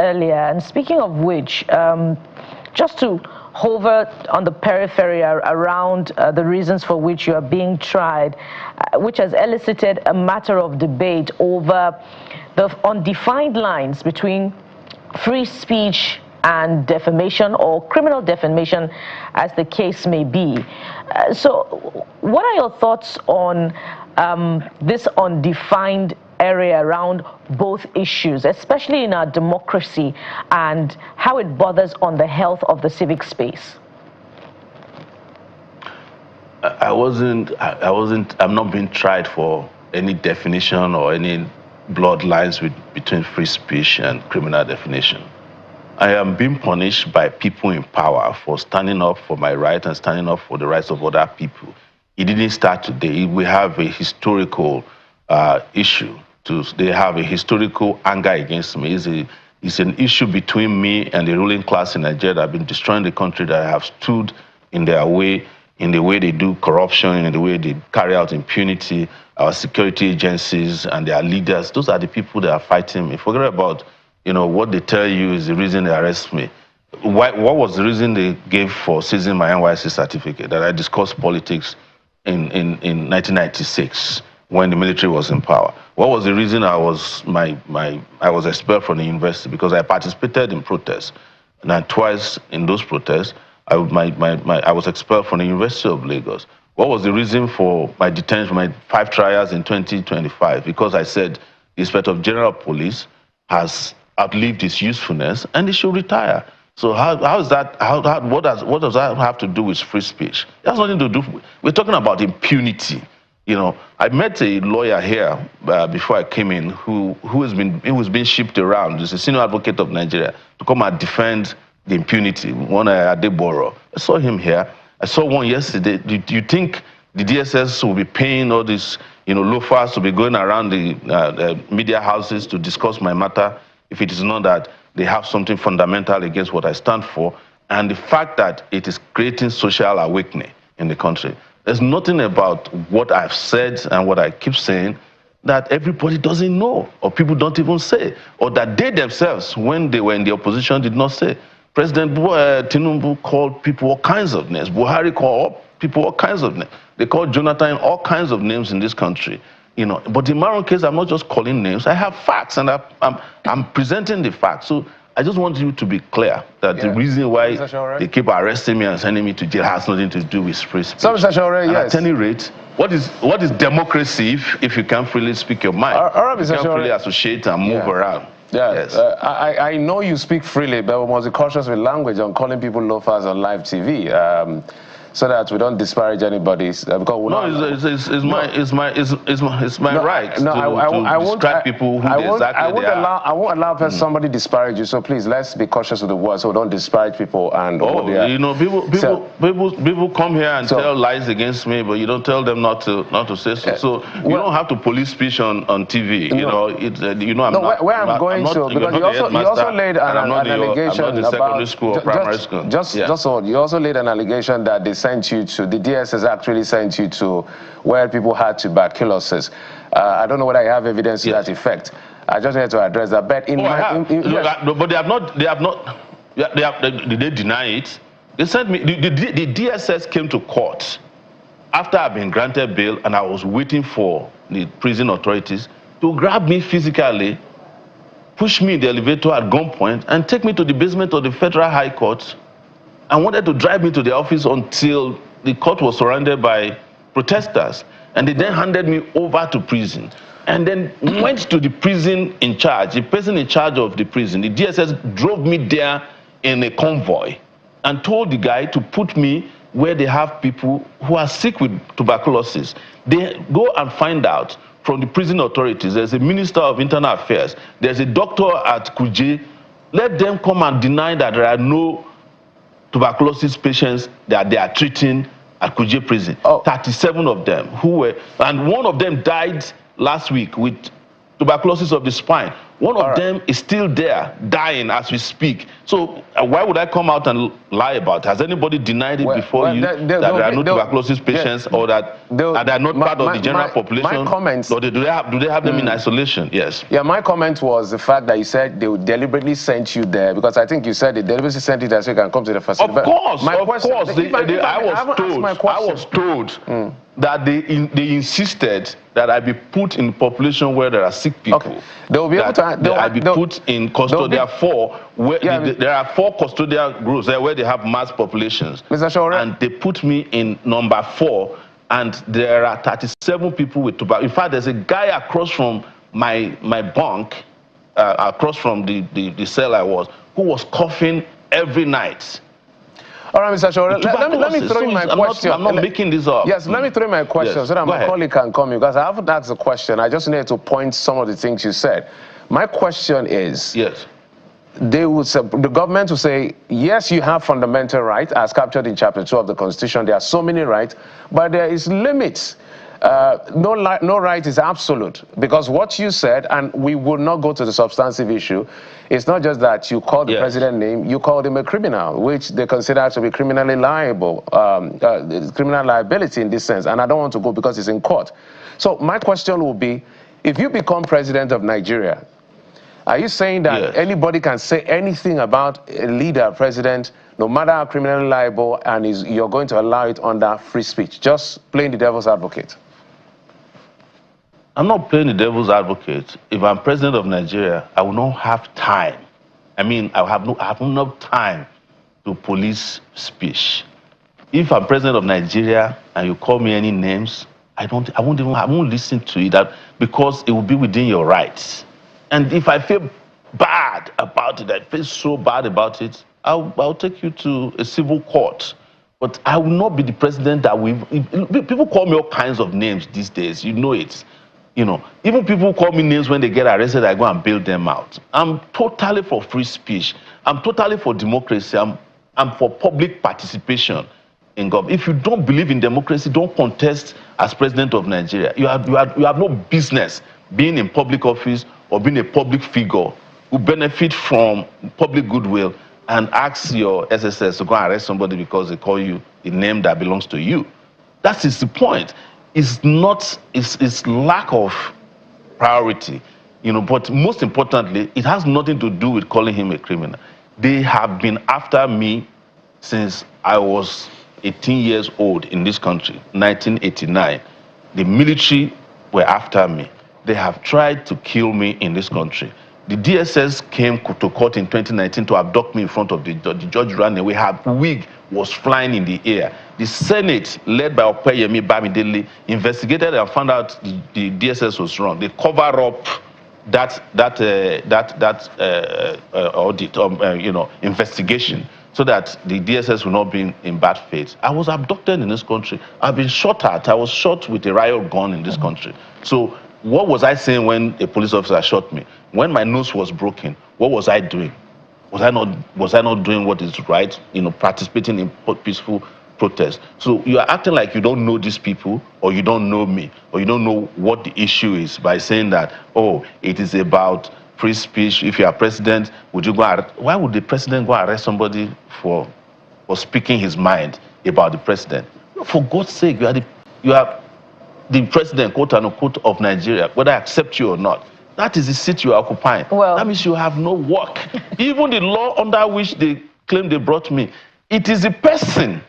earlier, and speaking of which, just to hover on the periphery around the reasons for which you are being tried, which has elicited a matter of debate over the undefined lines between free speech and defamation, or criminal defamation, as the case may be. So what are your thoughts on this undefined area around both issues, especially in our democracy, and how it bothers on the health of the civic space? I'm not being tried for any definition or any bloodlines between free speech and criminal defamation. I am being punished by people in power for standing up for my right and standing up for the rights of other people. It didn't start today. We have a historical issue. They have a historical anger against me. It's an issue between me and the ruling class in Nigeria that have been destroying the country, that have stood in their way, in the way they do corruption, in the way they carry out impunity. Our security agencies and their leaders, those are the people that are fighting me. Forget about, what they tell you is the reason they arrest me. What was the reason they gave for seizing my NYC certificate? That I discussed politics in 1996 when the military was in power. What was the reason I was expelled from the university? Because I participated in protests, and twice in those protests, I was expelled from the University of Lagos. What was the reason for my detention, my 5 trials in 2025? Because I said the Inspector General of Police has outlived its usefulness and he should retire. So how is that? What does that have to do with free speech? It has nothing to do. We're talking about impunity. I met a lawyer here before I came in who was being shipped around. He's a senior advocate of Nigeria to come and defend the impunity. One Adeboro. I saw him here. I saw one yesterday. Do you think the DSS will be paying all these, loafers to be going around the media houses to discuss my matter if it is not that they have something fundamental against what I stand for, and the fact that it is creating social awakening in the country? There's nothing about what I've said and what I keep saying that everybody doesn't know, or people don't even say, or that they themselves, when they were in the opposition, did not say. President Tinubu called people all kinds of names. Buhari called people all kinds of names. They called Jonathan all kinds of names in this country. But in my own case, I'm not just calling names. I have facts, and I'm presenting the facts. So I just want you to be clear that the reason why they keep arresting me and sending me to jail has nothing to do with free speech. So, Mr. Sowore, yes. At any rate, what is democracy if you can't freely speak your mind? All right, Mr. You can't freely associate and move around. Yeah, yes. I know you speak freely, but we must be cautious with language on calling people loafers on live TV. So that we don't disparage anybody. Because it's my right to describe people who exactly they are. I won't allow somebody disparage you. So please, let's be cautious with the words, so we don't disparage people. And people come here and tell lies against me, but you don't tell them not to say so. So you don't have to police speech on TV. I'm not. Where I'm going to, because you also laid an allegation I'm not in secondary school or primary school. You also laid an allegation that the DSS actually sent you to where people had tuberculosis. I don't know whether I have evidence to that effect. I just need to address that. But but they have not. Did they deny it? They sent me. The DSS came to court after I've been granted bail, and I was waiting for the prison authorities to grab me physically, push me in the elevator at gunpoint, and take me to the basement of the Federal High Court, and wanted to drive me to the office until the court was surrounded by protesters. And they then handed me over to prison. And then went to the prison in charge, the person in charge of the prison. The DSS drove me there in a convoy and told the guy to put me where they have people who are sick with tuberculosis. They go and find out from the prison authorities. There's a minister of internal affairs. There's a doctor at Kuje. Let them come and deny that there are no tuberculosis patients that they are treating at Kuje prison. 37 of them and one of them died last week with tuberculosis of the spine. One of them is still there, dying as we speak. So why would I come out and lie about it? Has anybody denied it before you that there are no tuberculosis patients or that they are not part of the general population? My comments, or do they have them in isolation? Yes. Yeah, my comment was the fact that you said they would deliberately send you there, because I think you said they deliberately sent you there so you can come to the facility. Of course, I was told that they insisted that I be put in population where there are sick people. Okay. They will be able to. I be put in custodial 4, where there are 4 custodial groups there where they have mass populations. Mr. Sowore. And they put me in number 4, and there are 37 people with tuberculosis. In fact, there's a guy across from my bunk, across from the cell I was, who was coughing every night. All right, Mr. Sowore, let me throw in my question. I'm not making this up. Yes, let me throw in my question so that my colleague can come in, because I haven't asked a question. I just need to point some of the things you said. My question is, yes, the government will say, yes, you have fundamental rights as captured in Chapter 2 of the Constitution. There are so many rights, but there is limits. No right is absolute, because what you said, and we will not go to the substantive issue, it's not just that you called the president name, you called him a criminal, which they consider to be criminally liable, criminal liability in this sense, and I don't want to go because it's in court. So my question will be, if you become president of Nigeria, are you saying that anybody can say anything about a leader, president, no matter how criminally liable, and you're going to allow it under free speech? Just playing the devil's advocate. I'm not playing the devil's advocate. If I'm president of Nigeria, I will not have time. I mean, I have enough time to police speech. If I'm president of Nigeria and you call me any names, I won't listen to it, because it will be within your rights. And if I feel bad about it, I feel so bad about it, I'll take you to a civil court. But I will not be the president that people call me all kinds of names these days. You know it. You know, even people call me names when they get arrested, I go and bail them out. I'm totally for free speech. I'm totally for democracy. I'm for public participation in government. If you don't believe in democracy, don't contest as president of Nigeria. You have no business being in public office or being a public figure who benefit from public goodwill and ask your SSS to go and arrest somebody because they call you a name that belongs to you. That is the point. It's lack of priority, you know, but most importantly, it has nothing to do with calling him a criminal. They have been after me since I was 18 years old in this country, 1989. The military were after me. They have tried to kill me in this country. The DSS came to court in 2019 to abduct me in front of the judge ran away. Her wig was flying in the air. The Senate, led by Omoyele Sowore, investigated and found out the DSS was wrong. They cover up that audit, investigation, so that the DSS will not be in bad faith. I was abducted in this country. I've been shot at. I was shot with a riot gun in this country. So what was I saying when a police officer shot me? When my nose was broken, what was I doing? Was I not doing what is right? You know, participating in peaceful protest. So you are acting like you don't know these people, or you don't know me, or you don't know what the issue is by saying that, oh, it is about free speech. If you are president, would you go arrest? Why would the president go arrest somebody for speaking his mind about the president? For God's sake, you are the president, quote unquote, of Nigeria, whether I accept you or not. That is the seat you are occupying. Well, that means you have no work. Even the law under which they claim they brought me, it is the person.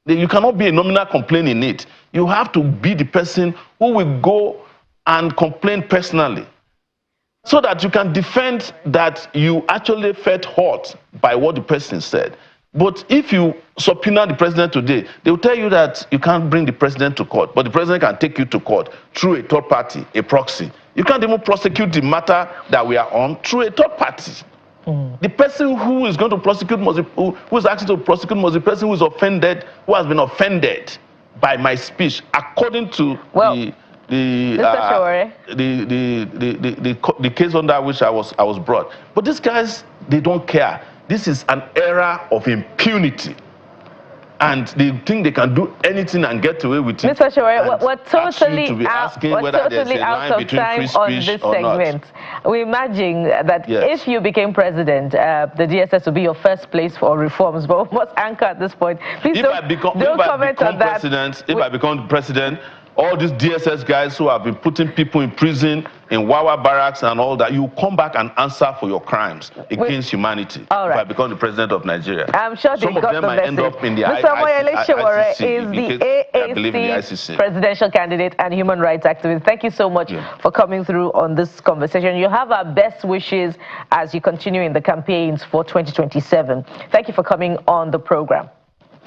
You cannot be a nominal complaint in it. You have to be the person who will go and complain personally, so that you can defend that you actually felt hurt by what the person said. But if you subpoena the president today, they will tell you that you can't bring the president to court, but the president can take you to court through a third party, a proxy. You can't even prosecute the matter that we are on through a third party. The person who is going to prosecute who is actually to prosecute must be the person who is offended, who has been offended by my speech, according to the case under which I was brought. But these guys, they don't care. This is an era of impunity. and they think they can do anything and get away with it. Mr. Sowore, we're totally out of time on this segment. We imagine that if you became president, the DSS would be your first place for reforms, but what's anchor at this point? Please don't comment on that. If I become president, all these DSS guys who have been putting people in prison, in Wawa barracks and all that, you come back and answer for your crimes against humanity. All right. If I become the president of Nigeria. I'm sure they got the message. End up in the Mr. Omoyele Sowore is the AAC presidential candidate and human rights activist. Thank you so much for coming through on this conversation. You have our best wishes as you continue in the campaigns for 2027. Thank you for coming on the program.